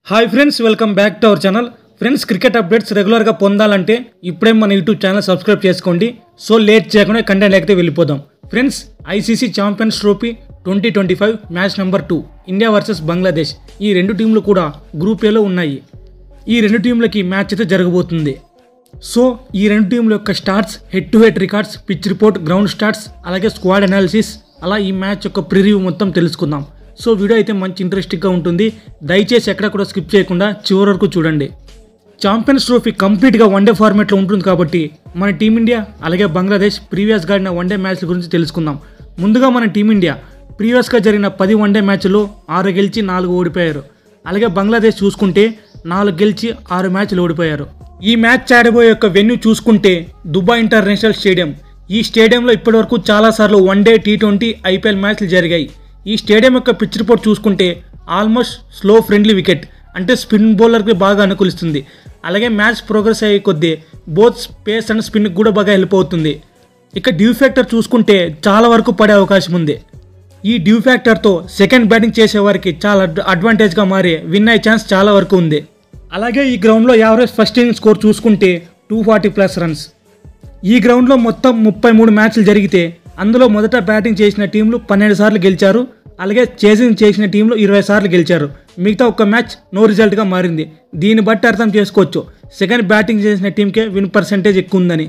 Hi friends, welcome back to our channel. Friends, cricket updates రెగ్యులర్గా పొందాలంటే ఇప్పుడే మన యూట్యూబ్ ఛానల్ సబ్స్క్రైబ్ చేసుకోండి. సో లేట్ చేయకుండా కంటెంట్ లేకపోతే వెళ్ళిపోదాం. Friends, ICC champions trophy 2025 match number 2 India versus Bangladesh. ఈ రెండు టీంలు కూడా గ్రూప్ ఏలో ఉన్నాయి. ఈ రెండు టీంలకి మ్యాచ్ అయితే జరగబోతుంది. సో ఈ రెండు టీంల యొక్క starts, head to head records, pitch report, ground starts, అలాగే స్క్వాడ్ అనాలిసిస్, అలా ఈ మ్యాచ్ యొక్క ప్రివ్యూ మొత్తం తెలుసుకుందాం. సో వీడియో అయితే మంచి ఇంట్రెస్టింగ్గా ఉంటుంది. దయచేసి ఎక్కడ కూడా స్కిప్ చేయకుండా చివరి వరకు చూడండి. ఛాంపియన్స్ ట్రోఫీ కంప్లీట్గా వన్డే ఫార్మాట్లో ఉంటుంది కాబట్టి మన టీమిండియా అలాగే బంగ్లాదేశ్ ప్రీవియస్గా ఆడిన వన్డే మ్యాచ్ల గురించి తెలుసుకుందాం. ముందుగా మన టీమిండియా ప్రీవియస్గా జరిగిన 10 వన్డే మ్యాచ్లో 6 గెలిచి 4 ఓడిపోయారు. అలాగే బంగ్లాదేశ్ చూసుకుంటే 4 గెలిచి 6 మ్యాచ్లు ఓడిపోయారు. ఈ మ్యాచ్ ఆడబోయే యొక్క వెన్యూ చూసుకుంటే దుబాయ్ ఇంటర్నేషనల్ స్టేడియం. ఈ స్టేడియంలో ఇప్పటివరకు చాలాసార్లు వన్డే, T20, IPL మ్యాచ్లు జరిగాయి. ఈ స్టేడియం యొక్క పిచ్ రిపోర్ట్ చూసుకుంటే ఆల్మోస్ట్ స్లో ఫ్రెండ్లీ వికెట్, అంటే స్పిన్ బౌలర్కి బాగా అనుకూలిస్తుంది. అలాగే మ్యాచ్ ప్రోగ్రెస్ అయ్యే కొద్దీ బోత్ స్పేస్ అండ్ స్పిన్కి కూడా బాగా హెల్ప్ అవుతుంది. ఇక డ్యూ ఫ్యాక్టర్ చూసుకుంటే చాలా వరకు పడే అవకాశం ఉంది. ఈ డ్యూ ఫ్యాక్టర్తో సెకండ్ బ్యాటింగ్ చేసేవారికి చాలా అడ్వాంటేజ్గా మారి విన్ అయ్యే ఛాన్స్ చాలా వరకు ఉంది. అలాగే ఈ గ్రౌండ్లో యావరేజ్ ఫస్ట్ ఇన్నింగ్ స్కోర్ చూసుకుంటే 240+ రన్స్. ఈ గ్రౌండ్లో మొత్తం 33 మ్యాచ్లు జరిగితే అందులో మొదట బ్యాటింగ్ చేసిన టీంలు 12 సార్లు గెలిచారు. అలాగే చేసింగ్ చేసిన టీంలు 20 సార్లు గెలిచారు. మిగతా ఒక్క మ్యాచ్ నో రిజల్ట్గా మారింది. దీన్ని బట్టి అర్థం చేసుకోవచ్చు సెకండ్ బ్యాటింగ్ చేసిన టీంకే విన్ పర్సెంటేజ్ ఎక్కువ ఉందని.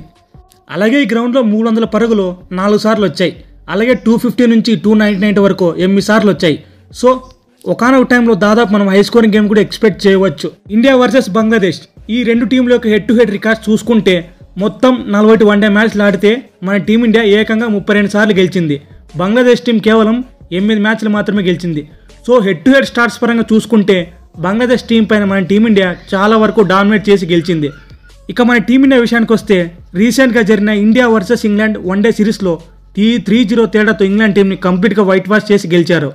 అలాగే ఈ గ్రౌండ్లో 300 పరుగులు 4 సార్లు వచ్చాయి. అలాగే 250 నుంచి 299 వరకు 8 సార్లు వచ్చాయి. సో ఒకనొక టైంలో దాదాపు మనం హై స్కోరింగ్ గేమ్ కూడా ఎక్స్పెక్ట్ చేయవచ్చు. ఇండియా వర్సెస్ బంగ్లాదేశ్ ఈ రెండు టీంల యొక్క హెడ్ టు హెడ్ రికార్డ్స్ చూసుకుంటే మొత్తం 41 వన్డే మ్యాచ్లు ఆడితే మన టీమిండియా ఏకంగా 32 సార్లు గెలిచింది. బంగ్లాదేశ్ టీం కేవలం 8 మ్యాచ్లు మాత్రమే గెలిచింది. So head to head starts పరంగా చూసుకుంటే బంగ్లాదేశ్ టీం పైన మన టీమిండియా చాలా వరకు డామినేట్ చేసి గెలిచింది. ఇక మన టీమిండియా విషయానికి వస్తే రీసెంట్గా జరిగిన ఇండియా వర్సెస్ ఇంగ్లాండ్ వన్డే సిరీస్లో 3-0 తేడాతో ఇంగ్లాండ్ టీంని కంప్లీట్గా వైట్ వాష్ చేసి గెలిచారు.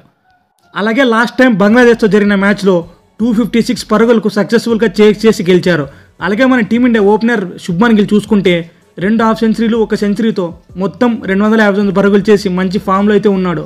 అలాగే లాస్ట్ టైం బంగ్లాదేశ్తో జరిగిన మ్యాచ్లో 256 పరుగులకు సక్సెస్ఫుల్గా చేసి గెలిచారు. అలాగే మన టీమిండియా ఓపెనర్ శుభ్మన్ గిల్ చూసుకుంటే 2 హాఫ్ సెంచరీలు, 1 సెంచరీతో మొత్తం 259 పరుగులు చేసి మంచి ఫామ్లో అయితే ఉన్నాడు.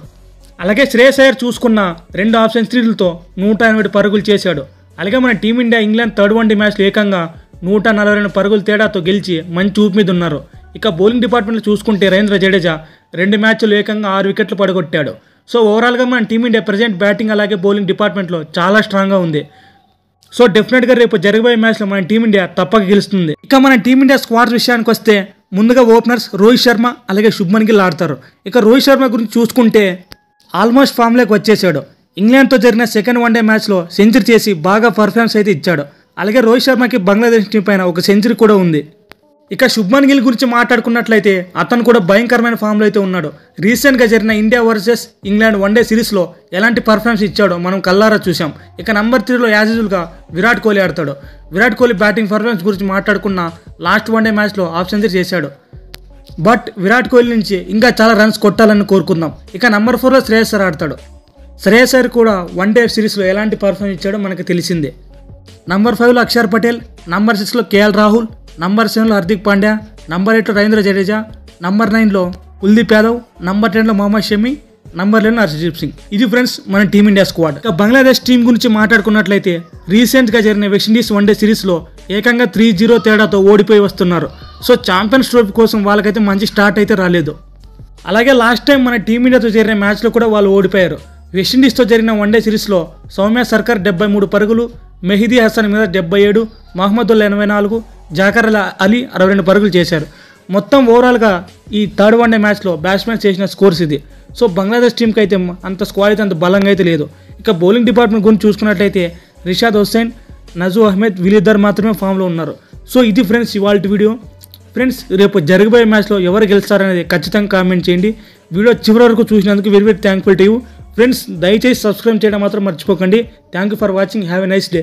అలాగే శ్రేయస్ అయ్యర్ చూసుకున్న 2 హాఫ్ సెంచరీలతో 180 పరుగులు చేశాడు. అలాగే మన టీమిండియా ఇంగ్లాండ్ థర్డ్ వన్డే మ్యాచ్లో ఏకంగా 142 పరుగుల తేడాతో గెలిచి మంచి ఊపు మీద ఉన్నారు. ఇక బౌలింగ్ డిపార్ట్మెంట్లో చూసుకుంటే రవీంద్ర జడేజా 2 మ్యాచ్లు ఏకంగా 6 వికెట్లు పడగొట్టాడు. సో ఓవరాల్గా మన టీమిండియా ప్రజెంట్ బ్యాటింగ్ అలాగే బౌలింగ్ డిపార్ట్మెంట్లో చాలా స్ట్రాంగ్గా ఉంది. సో డెఫినెట్గా రేపు జరగబోయే మ్యాచ్లో మన టీమిండియా తప్పక గెలుస్తుంది. ఇక మన టీమిండియా స్క్వాడ్ విషయానికి వస్తే ముందుగా ఓపెనర్స్ రోహిత్ శర్మ అలాగే శుభ్మన్ గిల్ ఆడతారు. ఇక రోహిత్ శర్మ గురించి చూసుకుంటే ఆల్మోస్ట్ ఫామ్లోకి వచ్చేసాడు. ఇంగ్లాండ్తో జరిగిన సెకండ్ వన్డే మ్యాచ్లో సెంచరీ చేసి బాగా పర్ఫార్మెన్స్ అయితే ఇచ్చాడు. అలాగే రోహిత్ శర్మకి బంగ్లాదేశ్ టీం పైన 1 సెంచరీ కూడా ఉంది. ఇక శుభ్మన్ గిల్ గురించి మాట్లాడుకున్నట్లయితే అతను కూడా భయంకరమైన ఫామ్లో అయితే ఉన్నాడు. రీసెంట్గా జరిగిన ఇండియా వర్సెస్ ఇంగ్లాండ్ వన్డే సిరీస్లో ఎలాంటి పర్ఫార్మెన్స్ ఇచ్చాడో మనం కల్లారా చూసాం. ఇక నెంబర్ 3లో యాజ్ యూజువల్గా విరాట్ కోహ్లీ ఆడతాడు. విరాట్ కోహ్లీ బ్యాటింగ్ పర్ఫార్మెన్స్ గురించి మాట్లాడుకున్న లాస్ట్ వన్డే మ్యాచ్లో హాఫ్ సెంచరీ చేశాడు. బట్ విరాట్ కోహ్లీ నుంచి ఇంకా చాలా రన్స్ కొట్టాలని కోరుకుందాం. ఇక నెంబర్ 4లో శ్రేయస్ అయ్యర్ ఆడతాడు. శ్రేయస్ అయ్యర్ కూడా వన్డే సిరీస్లో ఎలాంటి పర్ఫార్మెన్స్ ఇచ్చాడో మనకు తెలిసిందే. నెంబర్ 5లో అక్షర్ పటేల్, నెంబర్ 6లో KL రాహుల్, నెంబర్ 7లో హార్దిక్ పాండ్యా, నెంబర్ 8లో రవీంద్ర జడేజా, నెంబర్ 9లో కుల్దీప్ యాదవ్, నెంబర్ 10లో మొహమ్మద్ షమి, నెంబర్ 11లో హర్షదీప్ సింగ్. ఇది ఫ్రెండ్స్ మన టీమిండియా స్క్వాడ్. ఇక బంగ్లాదేశ్ టీం గురించి మాట్లాడుకున్నట్లయితే రీసెంట్గా జరిగిన వెస్టిండీస్ వన్డే సిరీస్లో ఏకంగా 3-0 తేడాతో ఓడిపోయి వస్తున్నారు. సో ఛాంపియన్స్ ట్రోఫీ కోసం వాళ్ళకైతే మంచి స్టార్ట్ అయితే రాలేదు. అలాగే లాస్ట్ టైం మన టీమిండియాతో జరిగిన మ్యాచ్లో కూడా వాళ్ళు ఓడిపోయారు. వెస్టిండీస్తో జరిగిన వన్డే సిరీస్లో సౌమ్య సర్కార్ 73 పరుగులు, మెహదీ హసన్ మీద 77, మహమ్మదుల్లా 84, జాకర్ అలీ 62 పరుగులు చేశారు. మొత్తం ఓవరాల్గా ఈ థర్డ్ వన్డే మ్యాచ్లో బ్యాట్స్మెన్ చేసిన స్కోర్స్ ఇది. సో బంగ్లాదేశ్ టీంకి అయితే అంత స్క్వాడ్ అయితే అంత బలంగా అయితే లేదు. ఇక బౌలింగ్ డిపార్ట్మెంట్ గురించి చూసుకున్నట్లయితే రిషాద్ హుస్సేన్, నజూ అహ్మద్ వీళ్ళిద్దరు మాత్రమే ఫామ్లో ఉన్నారు. సో ఇది ఫ్రెండ్స్ ఇవాళ వీడియో. ఫ్రెండ్స్, రేపు జరగబోయే మ్యాచ్లో ఎవరు గెలుస్తారనేది ఖచ్చితంగా కామెంట్ చేయండి. వీడియో చివరి వరకు చూసినందుకు very very thankful to you. Friends, దయచేసి సబ్స్క్రైబ్ చేయడం మాత్రం మర్చిపోకండి. Thank you for watching. Have a nice day.